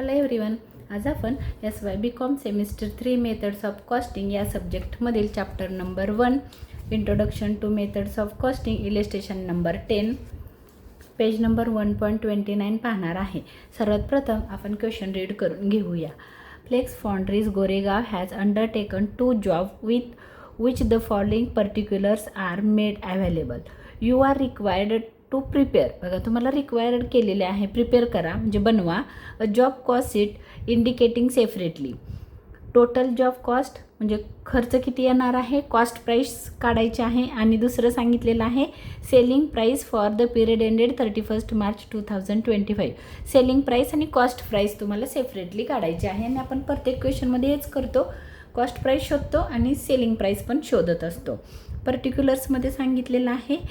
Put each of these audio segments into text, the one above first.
Hello everyone, आज आपण SY BCom semester 3 methods of costing या सब्जेक्टमधील chapter number 1 introduction to methods of costing illustration number 10 page number 1.29 पाहणार आहे. सर्वात प्रथम आपण क्वेश्चन रीड करून घेऊया. Flex foundries Goregaon has undertaken 2 job with which the following particulars are made available. You are required to prepare. बघा, तुम्हाला required केलेले आहे, प्रिपेअर करा म्हणजे बनवा. A job cost sheet indicating separately. Total job cost म्हणजे खर्च किती येणार आहे, कॉस्ट प्राईस काढायची आहे. आणि दुसरं सांगितलेलं आहे selling price for the period ended 31 March 2025. Selling price आणि कॉस्ट प्राईस तुम्हाला सेपरेटली काढायची आहे. आणि आपण प्रत्येक क्वेश्चनमध्ये हेच करतो, कॉस्ट प्राईस शोधतो आणि सेलिंग प्राईस पण शोधत असतो. पर्टिक्युलर्समध्ये सांगितलेलं आहे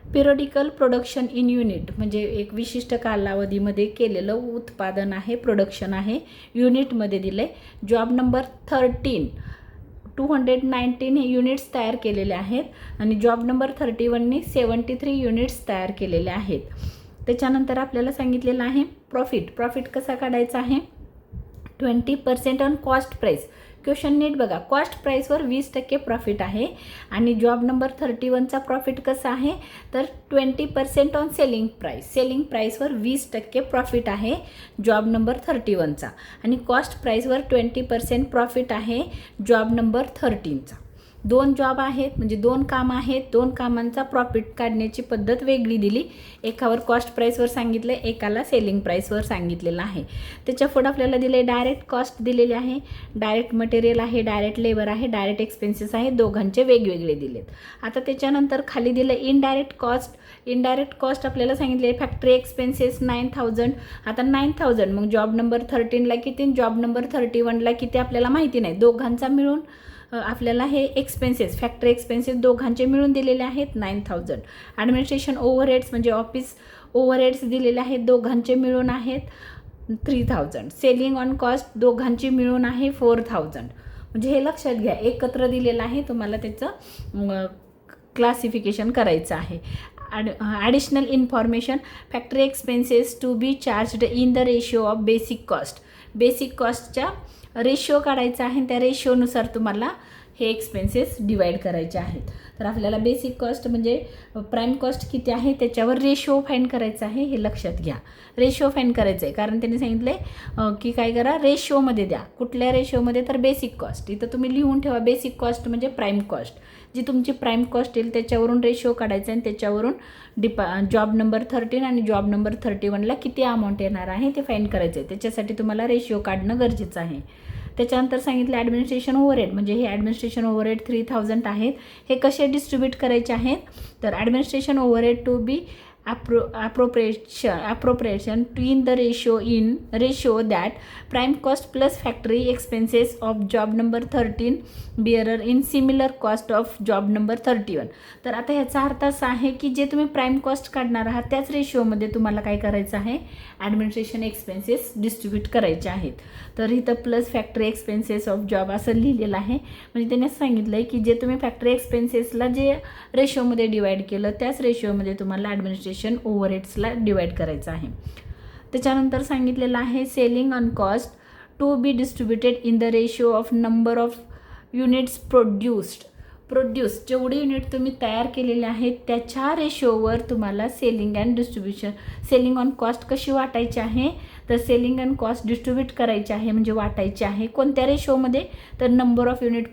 पिरियडिकल प्रोडक्शन इन युनिट म्हणजे एक विशिष्ट कालावधीमध्ये केलेलं उत्पादन आहे, प्रोडक्शन आहे. युनिटमध्ये दिले. जॉब नंबर 13 219 हे युनिट्स तयार केलेले आहेत आणि जॉब नंबर 31नी 73 युनिट्स तयार केलेले आहेत. त्याच्यानंतर आपल्याला सांगितलेलं आहे प्रॉफिट कसा काढायचा आहे 20% ऑन कॉस्ट प्राईस. क्वेश्चन नीट बघा, कॉस्ट प्राईसवर 20% प्रॉफिट आहे आणि जॉब नंबर 31चा प्रॉफिट कसा आहे तर 20% ऑन सेलिंग प्राईस. सेलिंग प्राईसवर 20% प्रॉफिट आहे जॉब नंबर 31चा आणि कॉस्ट प्राईसवर 20% प्रॉफिट आहे जॉब नंबर 13चा. 2 जॉब आहेत म्हणजे 2 कामं आहेत, 2 कामांचा प्रॉफिट काढण्याची पद्धत वेगळी दिली. एकावर कॉस्ट प्राईसवर सांगितलं, एकाला सेलिंग प्राईसवर सांगितलेलं आहे. त्याच्या पुढे आपल्याला दिले डायरेक्ट कॉस्ट दिलेली आहे, डायरेक्ट मटेरियल आहे, डायरेक्ट लेबर आहे, डायरेक्ट एक्सपेन्सेस आहे, दोघांचे वेगवेगळे दिलेत. आता त्याच्यानंतर खाली दिलं इनडायरेक्ट कॉस्ट. इनडायरेक्ट कॉस्ट आपल्याला सांगितले फॅक्टरी एक्सपेन्सेस 9000. आता 9000 मग जॉब नंबर 13ला किती, जॉब नंबर 31ला किती आपल्याला माहिती नाही. दोघांचा मिळून आपल्याला हे एक्सपेन्सेस फॅक्टरी एक्सपेन्सेस दोघांचे मिळून दिलेले आहेत 9000. ॲडमिनिस्ट्रेशन ओव्हरहेड्स म्हणजे ऑफिस ओव्हरहेड्स दिलेले आहेत, दोघांचे मिळून आहेत 3000. सेलिंग ऑन कॉस्ट दोघांची मिळून आहे 4000. म्हणजे हे लक्षात घ्या, एकत्र दिलेलं आहे, तुम्हाला त्याचं क्लासिफिकेशन करायचं आहे. Additional information factory expenses to be charged in the ratio of basic cost. Basic कॉस्टच्या रेशिओ काढायचा आहे, त्या रेशिओनुसार तुम्हाला हे एक्सपेन्सेस डिवाईड करायचे आहेत. तर आपल्याला बेसिक कॉस्ट म्हणजे प्राईम कॉस्ट किती आहे त्याच्यावर रेशिओ फाईंड करायचा आहे, हे लक्षात घ्या. रेशिओ फाईंड करायचं आहे कारण त्यांनी सांगितलं आहे की काय करा, रेशिओमध्ये द्या. कुठल्या रेशिओमध्ये तर बेसिक कॉस्ट. इथं तुम्ही लिहून ठेवा बेसिक कॉस्ट म्हणजे प्राईम कॉस्ट. जी तुमची प्राईम कॉस्ट येईल त्याच्यावरून रेशिओ काढायचा आणि त्याच्यावरून जॉब नंबर 13 आणि जॉब नंबर 31ला किती अमाऊंट येणार आहे ते फाईंड करायचं आहे. त्याच्यासाठी तुम्हाला रेशिओ काढणं गरजेचं आहे. त्याच्यानंतर सांगितलं ॲडमिनिस्ट्रेशन ओव्हरहेड म्हणजे हे ॲडमिनिस्ट्रेशन ओव्हरहेड 3000 आहेत. हे कसे डिस्ट्रीब्यूट करायचे आहेत तर administration overhead to be appropriation in the ratio that prime cost plus factory expenses of job number 13 bearer in similar cost of job number 31. तर आता ह्याचा अर्थ असा आहे की जे तुम्ही प्राईम कॉस्ट काढणार आहात त्याच रेशिओमध्ये तुम्हाला काय करायचं आहे, ॲडमिनिस्ट्रेशन एक्सपेन्सेस डिस्ट्रीब्यूट करायचे आहेत. तर इथं plus factory expenses of job असं लिहिलेलं आहे. म्हणजे त्याने सांगितलं आहे की जे तुम्ही फॅक्टरी एक्सपेन्सेसला जे रेशिओमध्ये डिवाईड केलं त्याच रेशिओमध्ये तुम्हाला ॲडमिनिस्ट्रेशन ओव्हरहेड्सला डिवाईड करायचं आहे. त्याच्यानंतर सांगितलेलं आहे selling on cost to be distributed in the ratio of number of units produced. जेवढे युनिट तुम्ही तयार केलेले आहेत त्याच्या रेशिओवर तुम्हाला selling and distribution selling on cost कशी वाटायची आहे तर सेलिंग अँड कॉस्ट डिस्ट्रीब्यूट करायची आहे म्हणजे वाटायची आहे. कोणत्या रेशिओमध्ये तर नंबर ऑफ युनिट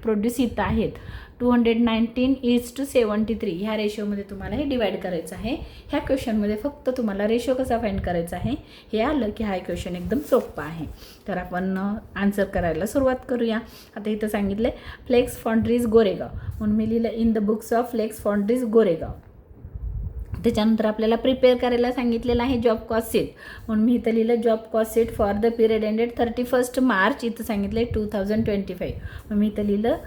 प्रोड्यूस इथं आहेत 219:73 ह्या रेशिओमध्ये तुम्हाला हे डिवाईड करायचं आहे. ह्या क्वेश्चनमध्ये फक्त तुम्हाला रेशिओ कसा फाईंड करायचा आहे हे आलं की हा क्वेश्चन एकदम सोपा आहे. तर आपण आन्सर करायला सुरुवात करूया. आता इथं सांगितलं आहे फ्लेक्स फाउंड्रीज गोरेगाव म्हणून मी लिहिलं in the books of flex foundries Goregaon. त्याच्यानंतर आपल्याला प्रिपेअर करायला सांगितलेलं आहे जॉब कॉस्ट शीट म्हणून मी इथं लिहिलं job cost sheet for the period ended 31 March. इथं सांगितलं आहे 2025 मग मी इथं लिहिलं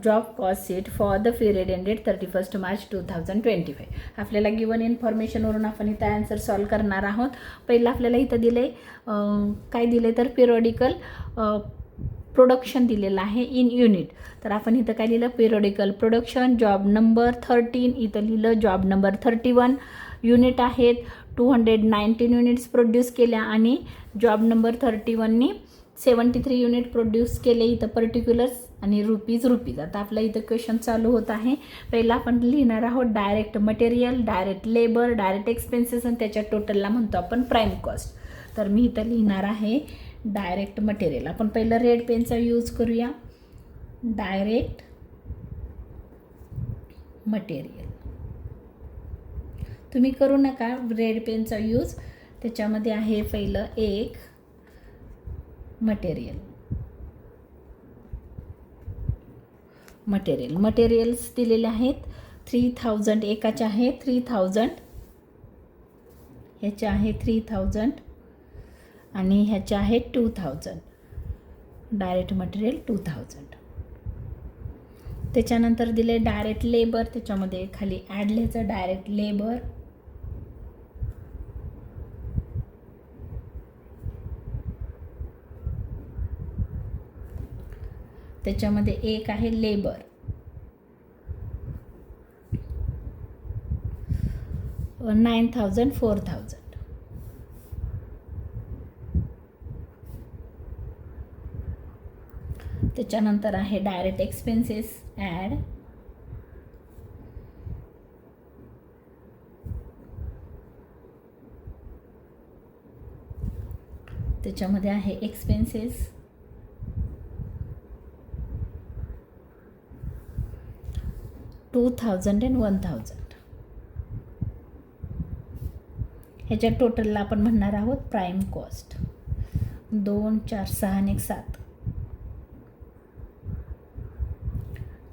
job cost sheet for the period ended 31 March 2025. आपल्याला गिवन इन्फॉर्मेशनवरून आपण इथं आन्सर सॉल्व करणार आहोत. पहिलं आपल्याला इथं दिले काय दिले तर पिरियडिकल प्रोडक्शन दिलेलं आहे इन युनिट. तर आपण इथं काय लिहिलं पिरियडिकल प्रोडक्शन जॉब नंबर 13. इथं लिहिलं जॉब नंबर 31. युनिट आहेत 219 युनिट्स प्रोड्यूस केल्या आणि जॉब नंबर 31नी 73 युनिट प्रोड्यूस केले. इथं पर्टिक्युलर्स आणि रुपीज. आता आपला इथं क्वेश्चन चालू होत आहे. पहिला आपण लिहिणार आहोत direct material, direct labour, direct expenses आणि त्याच्या टोटलला म्हणतो आपण प्राईम कॉस्ट. तर मी इथं लिहिणार आहे डायरेक्ट मटेरियल. आपण पहिलं रेड पेनचा यूज करूया. डायरेक्ट मटेरियल तुम्ही करू नका रेड पेनचा यूज. त्याच्यामध्ये आहे पहिलं एक मटेरियल्स दिलेले आहेत. 3000 एकाचे आहे 3000, ह्याचे आहे 3000 आणि ह्याचे आहे 2000. Direct material 2000. त्याच्यानंतर दिले डायरेक्ट लेबर. त्याच्यामध्ये खाली ॲड लिहायचं डायरेक्ट लेबर. त्याच्यामध्ये एक आहे लेबर. $9,000 $4,000. त्याच्यानंतर आहे डायरेक्ट एक्सपेन्सेस ॲड. त्याच्यामध्ये आहे एक्सपेन्सेस. $2,000 and $1,000. ह्याच्या टोटलला आपण म्हणणार आहोत प्राईम कॉस्ट. 2 4 6 आणि 1 7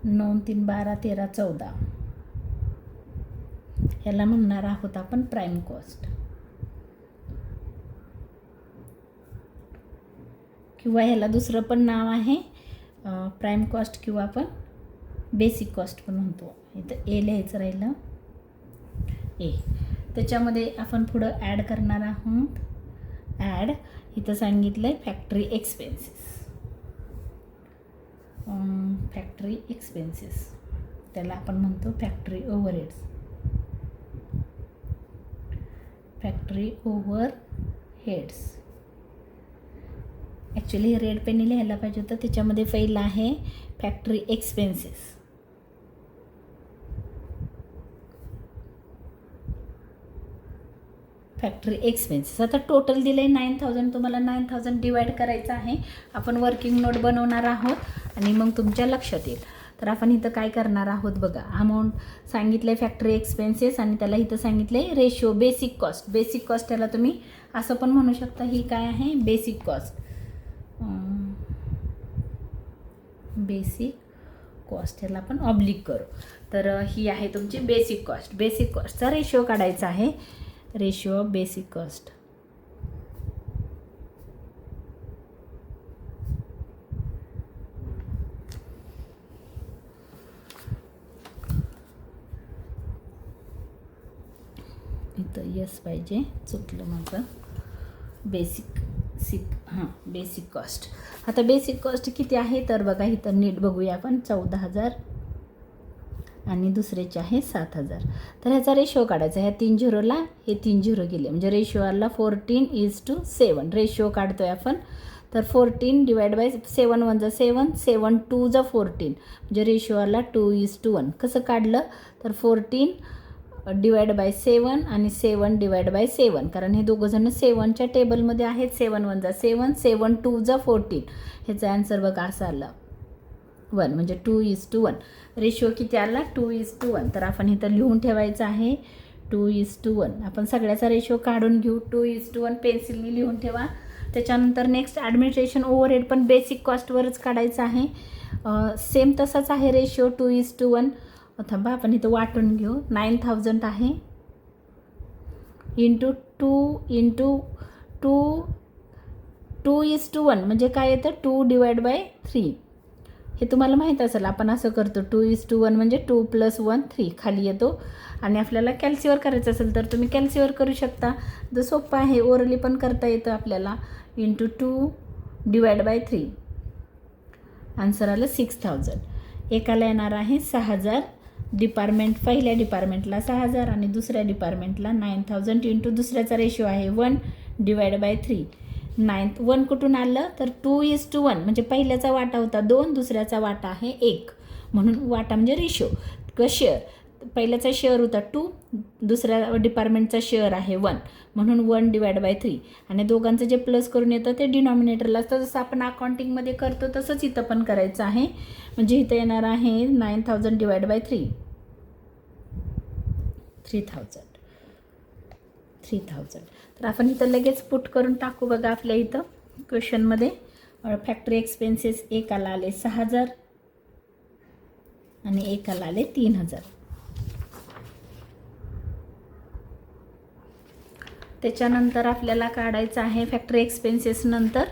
9 3 12 13 14. ह्याला म्हणणार आहोत आपण प्राईम कॉस्ट किंवा ह्याला दुसरं पण नाव आहे प्राईम कॉस्ट किंवा आपण बेसिक कॉस्ट पण म्हणतो. इथं ए लिहायचं राहिलं ए. त्याच्यामध्ये आपण पुढं ॲड करणार आहोत ॲड. इथं सांगितलं आहे फॅक्टरी एक्सपेन्सेस. त्याला आपण म्हणतो फॅक्टरी ओव्हरहेड्स. ॲक्च्युली रेड पेनने लिहायला पाहिजे होतं. त्याच्यामध्ये पहिलं आहे फॅक्टरी एक्सपेन्सेस. आता टोटल दिलं आहे 9,000. तुम्हाला 9,000 डिवाइड करायचं आहे. आपण वर्किंग नोट बनवणार आहोत आणि मग तुमच्या लक्षात येईल. तर आपण इथं काय करणार आहोत बघा. अमाऊंट सांगितलं आहे फॅक्टरी एक्सपेन्सेस आणि त्याला इथं सांगितलं आहे रेशो बेसिक कॉस्ट. त्याला तुम्ही असं पण म्हणू शकता. ही काय आहे बेसिक कॉस्ट. ह्याला आपण ऑब्लिक करू. तर ही आहे तुमची बेसिक कॉस्टचा रेशो काढायचा आहे. Ratio of basic cost. इथं यस पाहिजे, चुकलं माझं. Basic cost. आता बेसिक कॉस्ट किती आहे तर बघा इथं नीट बघूया आपण. 14,000 आणि दुसऱ्याचे आहे 7,000. तर ह्याचा रेशो काढायचा. ह्या 3 झिरोला हे 3 झिरो गेले म्हणजे रेशो आला 14:7. रेशो काढतोय आपण. तर 14 डिवाइड बाय 7 1 7 7 2 14 म्हणजे रेशो आला 2:1. कसं काढलं तर 14 डिवाइड बाय 7 आणि 7 डिवाइड बाय 7 कारण हे दोघंजणं 7च्या टेबलमध्ये आहेत. 7 1 7 7 2 14. ह्याचा आन्सर बघा असा आला 1 म्हणजे 2:1. रेशो किती आला 2:1. तर आपण इथं लिहून ठेवायचं आहे 2:1. आपण सगळ्याचा रेशो काढून घेऊ. 2:1 पेन्सिलने लिहून ठेवा. त्याच्यानंतर नेक्स्ट ॲडमिनिस्ट्रेशन ओव्हरहेड पण बेसिक कॉस्टवरच काढायचं आहे. सेम तसाच आहे रेशो 2:1. थांबा आपण इथं वाटून घेऊ. 9,000 आहे इंटू 2:1 म्हणजे काय येतं 2 डिवाइड बाय 3. हे तुम्हाला माहीत असेल. आपण असं करतो 2:1 म्हणजे 2 + 1 3 खाली येतो. आणि आपल्याला कॅल्सीवर करायचं असेल तर तुम्ही कॅल्सीवर करू शकता. जर सोपं आहे ओरली पण करता येतं आपल्याला. इंटू 2 डिवाइड बाय 3 आन्सर आलं 6,000. एकाला येणार आहे 6,000 डिपार्टमेंट पहिल्या डिपार्टमेंटला 6000 आणि दुसऱ्या डिपार्टमेंटला 9000 इंटू दुसऱ्याचा रेशो आहे 1 डिवाइड बाय 3. 1 कुठून आलं तर 2:1 म्हणजे पहिल्याचा वाटा होता 2, दुसऱ्याचा वाटा आहे 1, म्हणून वाटा म्हणजे रेशो. शेअर पहिल्याचा शेअर होता 2, दुसऱ्या डिपार्टमेंटचा शेअर आहे 1, म्हणून 1 डिवाइड बाय 3. आणि दोघांचं जे प्लस करून येतं ते डिनॉमिनेटरला असतं. जसं आपण अकाउंटिंगमध्ये करतो तसंच इथं पण करायचं आहे. म्हणजे इथं येणार आहे 9000 डिवाइड बाय 3, 3000. तर आपण इथं लगेच पुट करून टाकू. बघा आपल्या इथं क्वेश्चनमध्ये फॅक्टरी एक्सपेन्सेस एकाला आले 6000 आणि एकाला आले 3000. त्याच्यानंतर आपल्याला काढायचं आहे फॅक्टरी एक्सपेन्सेस नंतर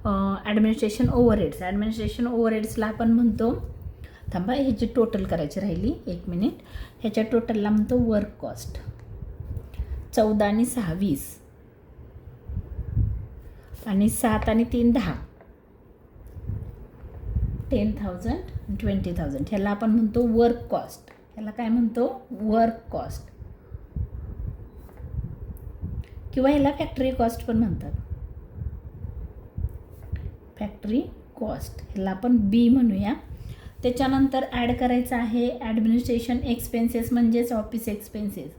ॲडमिनिस्ट्रेशन ओव्हरहेड्स. ॲडमिनिस्ट्रेशन ओव्हरहेड्सला आपण म्हणतो, थांबा ह्याची टोटल करायची राहिली 1 मिनिट. ह्याच्या टोटलला म्हणतो वर्क कॉस्ट. 14 आणि 6 20 आणि 7 आणि 3 10, 10,000 आणि 20,000. ह्याला आपण म्हणतो वर्क कॉस्ट. ह्याला काय म्हणतो वर्क कॉस्ट किंवा ह्याला फॅक्टरी कॉस्ट पण म्हणतात. फॅक्टरी कॉस्ट ह्याला आपण बी म्हणूया. त्याच्यानंतर ॲड करायचं आहे ॲडमिनिस्ट्रेशन एक्सपेन्सेस म्हणजेच ऑफिस एक्सपेन्सेस.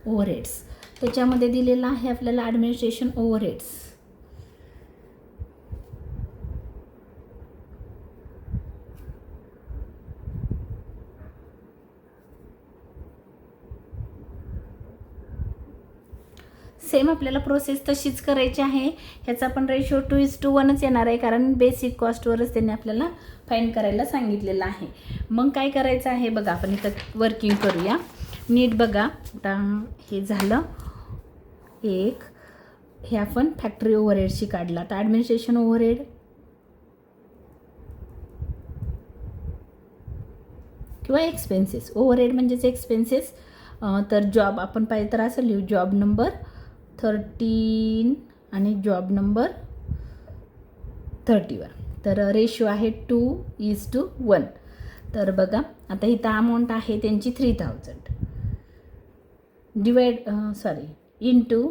ओव्हरहेड्स त्याच्यामध्ये दिलेलं आहे आपल्याला ॲडमिनिस्ट्रेशन ओव्हरहेड्स. सेम आपल्याला प्रोसेस तशीच करायची आहे. ह्याचा पण रेशो 2:1च येणार आहे, कारण बेसिक कॉस्टवरच त्यांनी आपल्याला फाईंड करायला सांगितलेलं आहे. मग काय करायचं आहे बघा, आपण इथं वर्किंग करूया नीट. बघा आता हे झालं एक, हे आपण फॅक्टरी ओव्हरहेडशी काढला. तर ॲडमिनिस्ट्रेशन ओव्हरहेड किंवा एक्सपेन्सेस. ओव्हरहेड म्हणजेच एक्सपेन्सेस. तर जॉब आपण पाहिजे तर असं लिहू, जॉब नंबर 13 आणि जॉब नंबर 30 वर. तर रेशो आहे 2:1. तर बघा आता इथं अमाऊंट आहे त्यांची 3000 इंटू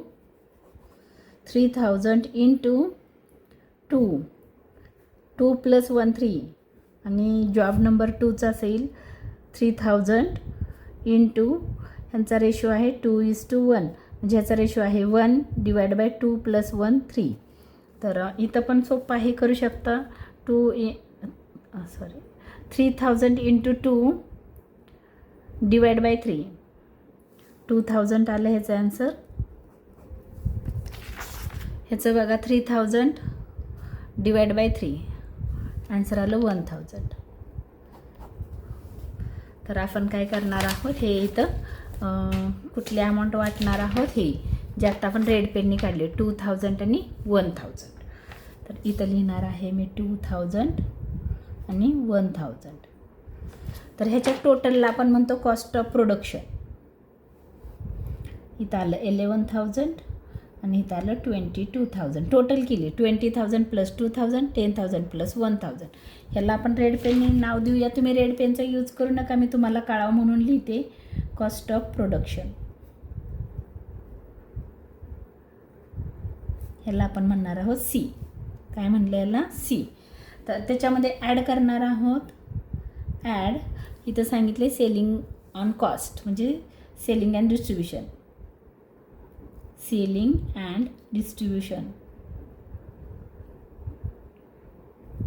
3000 इंटू 2 + 1 3 आणि जॉब नंबर 2चा असेल 3000 इंटू ह्यांचा रेशो आहे 2:1. म्हणजे ह्याचा रेशो आहे 1 डिवाइड बाय 2 + 1 3. तर इथं पण सोपं आहे, करू शकता. 3000 इंटू 2 डिवाइड बाय 3, 2000 आलं ह्याचं आन्सर. ह्याचं बघा 3000 डिवाइड बाय 3, आन्सर आलं 1000. तर आपण काय करणार आहोत, हे इथं कुठली अमाऊंट वाटणार आहोत, हे जे आता आपण रेड पेननी काढले 2000 आणि 1000. तर इथं लिहिणार आहे मी 2000 आणि 1000. तर ह्याच्या टोटलला आपण म्हणतो कॉस्ट ऑफ प्रोडक्शन. इथं आलं 11,000 आणि इथं आलं 22,000. टोटल केली 20,000 + 2,000, 10,000 + 1,000. ह्याला आपण रेड पेनने नाव देऊया. तुम्ही रेड पेनचा यूज करू नका, मी तुम्हाला काळा म्हणून लिहिते. कॉस्ट ऑफ प्रोडक्शन ह्याला आपण म्हणणार आहोत सी. काय म्हणलं याला, सी. तर त्याच्यामध्ये ॲड करणार आहोत. ॲड इथं सांगितले सेलिंग ऑन कॉस्ट म्हणजे selling and distribution. Selling and distribution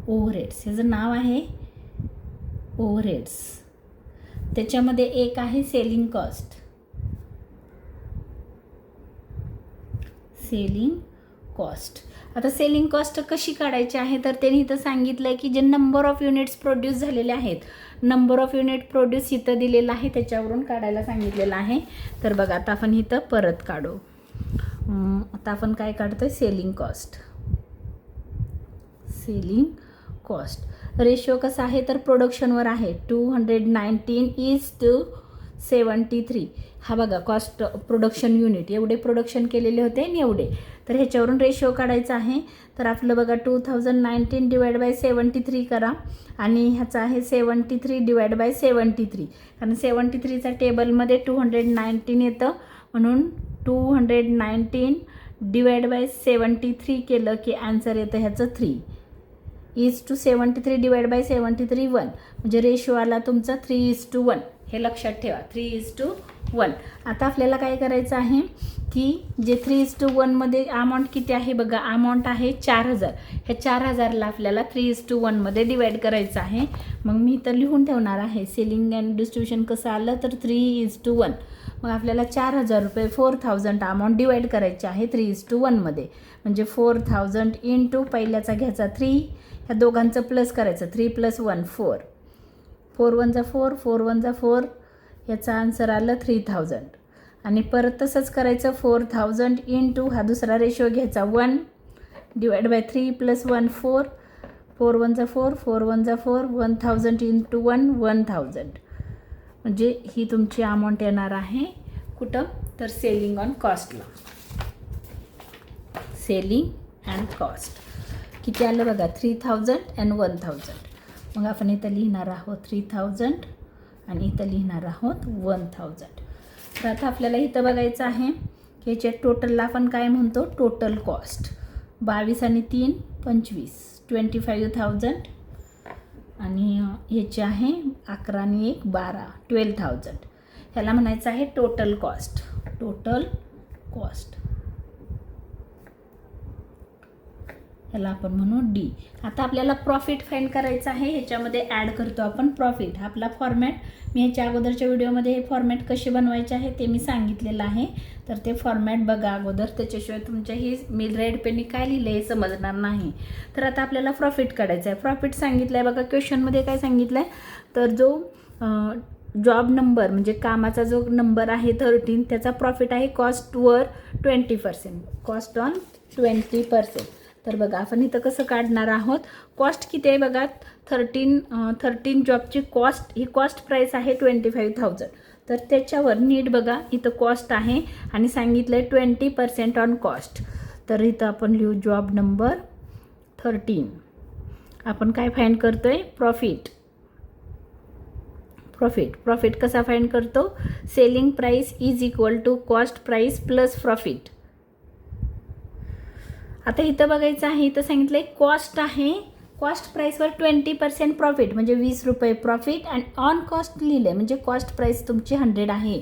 overheads ह्याचं नाव आहे ओव्हरहेड्स. त्याच्यामध्ये एक आहे सेलिंग कॉस्ट. Selling cost. आता सेलिंग कॉस्ट कशी काढायची आहे, तर त्यांनी इथं सांगितलं आहे की जे नंबर ऑफ युनिट्स प्रोड्यूस झालेले आहेत, नंबर ऑफ युनिट प्रोड्यूस इथं दिलेलं आहे, त्याच्यावरून काढायला सांगितलेलं आहे. तर बघा आता आपण इथं परत काढू. आता आपण काय काढतोय, selling cost. Selling cost ratio कसा आहे तर प्रोडक्शनवर आहे 219:3. 73. हा बघा कॉस्ट प्रोडक्शन युनिट, एवढे प्रोडक्शन केलेले होते आणि एवढे. तर ह्याच्यावरून रेशिओ काढायचा आहे. तर आपलं बघा 2019 डिवाइड बाय 73 करा आणि ह्याचा आहे 73 डिवाइड बाय 73, कारण 73चा टेबलमध्ये 219 येतं, म्हणून 219 डिवाइड बाय 73 केलं की आन्सर येतं ह्याचं 3 इज टू 73 डिवाइड बाय 73 1, म्हणजे रेशो आला तुमचा 3:1. हे लक्षात ठेवा, 3:1. आता आपल्याला काय करायचं आहे की जे 3:1 मध्ये अमाऊंट किती आहे बघा, अमाऊंट आहे 4000. ह्या 4000ला आपल्याला 3:1 मध्ये डिवाइड करायचं आहे. मग मी इथं लिहून ठेवणार आहे सेलिंग अँड डिस्ट्रीब्युशन कसं आलं तर 3:1. मग आपल्याला 4000 रुपये 4000 अमाऊंट डिवाइड करायची आहे 3:1 मध्ये, म्हणजे 4000 इंटू पहिल्याचा घ्यायचा 3, ह्या दोघांचं प्लस करायचं 3 + 1 4, 4 × 1 = 4, 4 × 1 = 4, याचा आन्सर आलं 3000. आणि परत तसंच करायचं 4000 इंटू हा दुसरा रेशो घ्यायचा 1 डिवाइड बाय 3 + 1 4, 4 × 1 = 4, 4 × 1 = 4, 1000 इंटू 1 1000, म्हणजे ही तुमची अमाऊंट येणार आहे कुठं तर सेलिंग ऑन कॉस्टला. सेलिंग अँड कॉस्ट किती आलं बघा 3000 and 1000. मग आपण इथं लिहिणार आहोत 3000 आणि इथं लिहिणार आहोत 1000. तर आता आपल्याला इथं बघायचं आहे की याच्या टोटलला आपण काय म्हणतो, टोटल कॉस्ट 22 आणि 3 25, 25,000 आणि ह्याचे आहे 11 आणि 1 12, 12,000. ह्याला म्हणायचं आहे टोटल कॉस्ट. टोटल कॉस्ट ह्याला आपण म्हणू डी. आता आपल्याला प्रॉफिट फाइंड करायचं आहे. ह्याच्यामध्ये ॲड करतो आपण प्रॉफिट. आपला फॉर्मॅट मी ह्याच्या अगोदरच्या व्हिडिओमध्ये हे फॉर्मॅट कसे बनवायचे आहे ते मी सांगितलेलं आहे, तर ते फॉर्मॅट बघा अगोदर, त्याच्याशिवाय तुमच्या ही मी रेड पेननी काय लिहिलं हे समजणार नाही. तर आता आपल्याला प्रॉफिट काढायचं आहे. प्रॉफिट सांगितलं आहे बघा क्वेश्चनमध्ये काय सांगितलं आहे, तर जो जॉब नंबर म्हणजे कामाचा जो नंबर आहे 13, त्याचा प्रॉफिट आहे कॉस्टवर 20%, कॉस्ट ऑन 20%. तर बघा आपण इथं कसं काढणार आहोत, कॉस्ट किती आहे बघा 13 जॉबची कॉस्ट, ही कॉस्ट प्राईस आहे 25,000. तर त्याच्यावर नीट बघा इथं कॉस्ट आहे आणि सांगितलं आहे 20% ऑन कॉस्ट. तर इथं आपण लिहू जॉब नंबर 13. आपण काय फाइंड करतोय प्रॉफिट. प्रॉफिट कसा फाइंड करतो, selling price is equal to cost price plus profit. आता इथं बघायचं आहे, इथं सांगितलं आहे कॉस्ट आहे, कॉस्ट प्राईसवर 20% प्रॉफिट म्हणजे 20 रुपये प्रॉफिट आणि ऑन कॉस्ट लिहिलं आहे म्हणजे कॉस्ट प्राईस तुमची 100 आहे.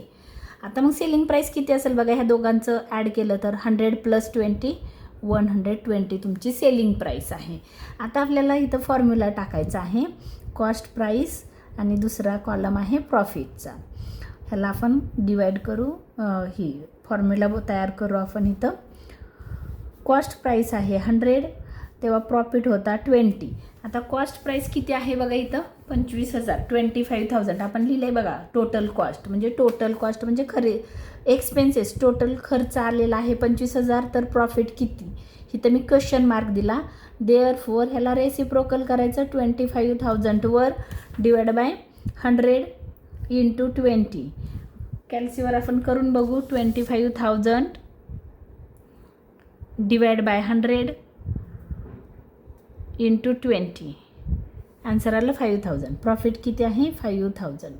आता मग सेलिंग प्राईस किती असेल बघा, ह्या दोघांचं ॲड केलं तर 100 + 20 120 तुमची सेलिंग प्राईस आहे. आता आपल्याला इथं फॉर्म्युला टाकायचा आहे कॉस्ट प्राईस आणि दुसरा कॉलम आहे प्रॉफिटचा. ह्याला आपण डिवाइड करू, ही फॉर्म्युला तयार करू आपण. इथं कॉस्ट प्राईस आहे 100, तेव्हा प्रॉफिट होता 20. आता कॉस्ट प्राईस किती आहे बघा इथं 25,000, 25,000 आपण लिहिलं आहे बघा. टोटल कॉस्ट म्हणजे खरे एक्सपेन्सेस, टोटल खर्च आलेला आहे 25,000. तर प्रॉफिट किती, इथं मी क्वेश्चन मार्क दिला. देअरफॉर ह्याला रेसिप्रोकल करायचं 25,000 वर डिवाइड बाय 100 इंटू 20. कॅल्सीवर आपण करून बघू. 25,000 डिवाइड बाय 100 इंटू 20, आन्सर आलं 5,000. प्रॉफिट किती आहे 5,000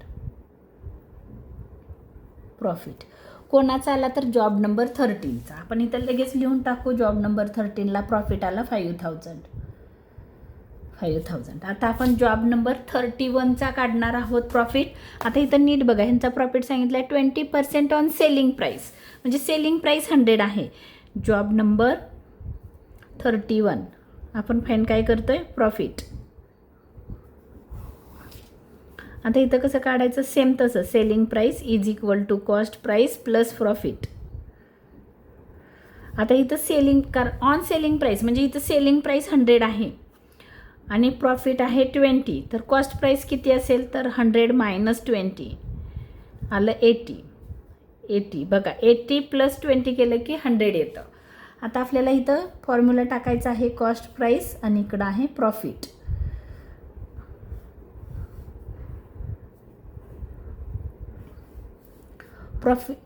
प्रॉफिट. कोणाचा आला तर जॉब नंबर 13चा. आपण इथं लगेच लिहून टाकू जॉब नंबर 13ला प्रॉफिट आला 5,000. आता आपण जॉब नंबर 31चा काढणार आहोत प्रॉफिट. आता इथं नीट बघा, ह्यांचा प्रॉफिट सांगितलं आहे 20% ऑन सेलिंग प्राईस म्हणजे सेलिंग प्राईस 100 आहे. जॉब नंबर 31 आपण फाइंड काय करतोय प्रॉफिट. आता इथं कसं काढायचं, सेम तसं selling price is equal to cost price plus profit. आता इथं ऑन सेलिंग प्राईस म्हणजे इथं सेलिंग प्राईस 100 आहे आणि प्रॉफिट आहे 20. तर कॉस्ट प्राईस किती असेल तर 100 - 20 आलं 80. बघा 80 + 20 केलं की 100 येतं. आता आपल्याला इथं फॉर्म्युला टाकायचा आहे कॉस्ट प्राईस आणि इकडं आहे प्रॉफिट.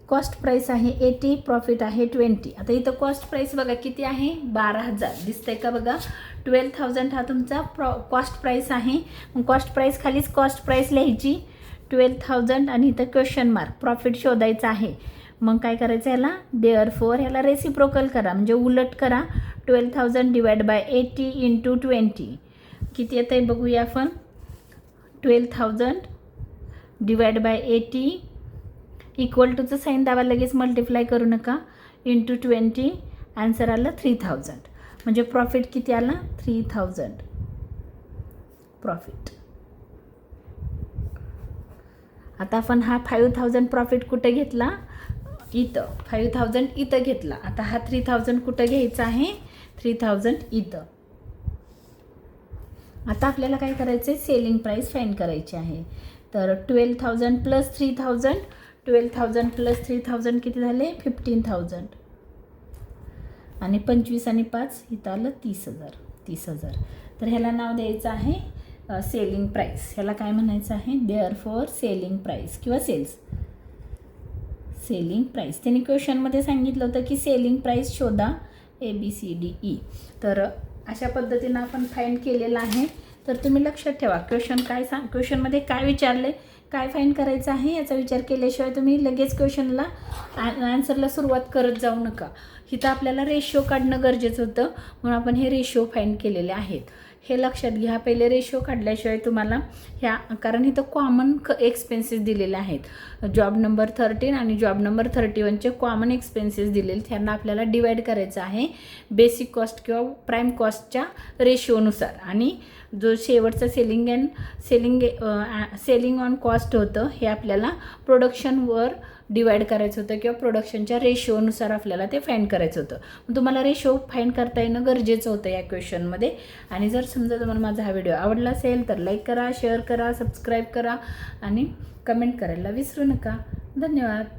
कॉस्ट प्राईस आहे 80, प्रॉफिट आहे 20. आता इथं कॉस्ट प्राईस बघा किती आहे 12,000 दिसतंय का बघा. 12,000 हा तुमचा कॉस्ट प्राईस आहे. मग कॉस्ट प्राईस खालीच कॉस्ट प्राईस लिहायची 12,000 आणि इथं क्वेश्चन मार्क. प्रॉफिट शोधायचं आहे. मग काय करायचं ह्याला देअरफॉर ह्याला रेसिप्रोकल करा म्हणजे उलट करा. 12,000 डिवाइड बाय 80 इंटू 20 किती येतं आहे बघूया आपण. 12,000 डिवाइड बाय 80 इक्वल टूचं साईन दाबा, लगेच मल्टिप्लाय करू नका, इंटू 20. आन्सर आलं 3,000. म्हणजे प्रॉफिट किती आला 3,000 प्रॉफिट. आता आपण हा 5,000 प्रॉफिट कुठे घेतला इथं, 5,000 इथं घेतला. आता हा 3,000 कुठं घ्यायचा आहे 3,000 इथं. आता आपल्याला काय करायचं आहे सेलिंग प्राईस फाइंड करायची आहे. तर 12,000 प्लस 3,000, 12,000 प्लस 3,000 किती झाले 15,000 आणि 25 आणि 5 इथं आलं 30,000. तर ह्याला नाव द्यायचं आहे सेलिंग प्राईस. ह्याला काय म्हणायचं आहे देअरफॉर सेलिंग प्राईस किंवा सेलिंग प्राईस. त्यांनी क्वेश्चनमध्ये सांगितलं होतं की सेलिंग प्राईस शोधा ABCDE. तर अशा पद्धतीनं आपण फाइंड केलेलं आहे. तर तुम्ही लक्षात ठेवा क्वेश्चनमध्ये काय विचारले, काय फाइंड करायचं आहे याचा विचार केल्याशिवाय तुम्ही लगेच क्वेश्चनला आन्सरला सुरुवात करत जाऊ नका. इथं आपल्याला रेशो काढणं गरजेचं होतं म्हणून आपण हे रेशो फाइंड केलेले आहेत. हे लक्षात घ्या. पहिले रेशो काढल्याशिवाय तुम्हाला ह्या, कारण इथं कॉमन एक्सपेन्सेस दिलेले आहेत. जॉब नंबर 13 आणि जॉब नंबर 31चे कॉमन एक्सपेन्सेस दिलेले, त्यांना आपल्याला डिवाइड करायचं आहे बेसिक कॉस्ट किंवा प्राईम कॉस्टच्या रेशोनुसार. आणि जो शेवटचा सेलिंग ऑन कॉस्ट होतं हे आपल्याला प्रोडक्शनवर डिवाइड करायचं होतं किंवा प्रोडक्शनच्या रेशोनुसार आपल्याला ते फाइंड करायचं होतं. तुम्हाला रेशो फाइंड करता येणं गरजेचं होतं या क्वेश्चनमध्ये. आणि जर समजा तुम्हाला माझा हा व्हिडिओ आवडला असेल तर लाईक करा, शेअर करा, सबस्क्राईब करा आणि कमेंट करायला विसरू नका. धन्यवाद.